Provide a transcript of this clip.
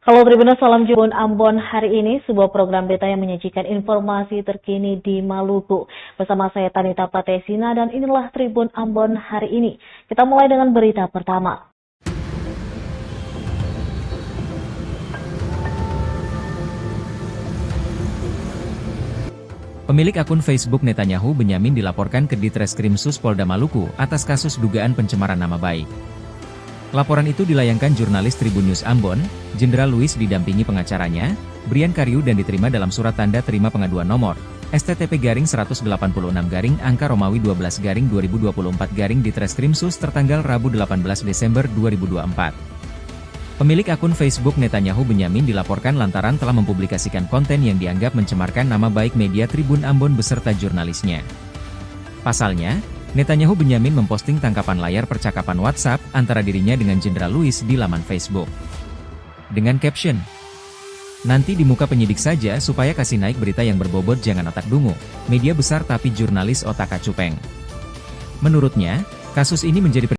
Halo Tribuners, salam Tribun Ambon. Hari ini sebuah program berita yang menyajikan informasi terkini di Maluku. Bersama saya Tanita Patesina dan inilah Tribun Ambon hari ini. Kita mulai dengan berita pertama. Pemilik akun Facebook Netanyahu Benyamin dilaporkan ke Ditreskrimsus Polda Maluku atas kasus dugaan pencemaran nama baik. Laporan itu dilayangkan jurnalis Tribun News Ambon, Jenderal Luis didampingi pengacaranya, Brian Karyu dan diterima dalam surat tanda terima pengaduan nomor STTP-186 angka Romawi 12-2024 Ditreskrimsus tertanggal Rabu 18 Desember 2024. Pemilik akun Facebook Netanyahu Benyamin dilaporkan lantaran telah mempublikasikan konten yang dianggap mencemarkan nama baik media Tribun Ambon beserta jurnalisnya. Pasalnya, Netanyahu Benyamin memposting tangkapan layar percakapan WhatsApp antara dirinya dengan Jenderal Luis di laman Facebook. Dengan caption, "Nanti di muka penyidik saja supaya kasih naik berita yang berbobot jangan otak dungu, media besar tapi jurnalis otak acupeng." Menurutnya, kasus ini menjadi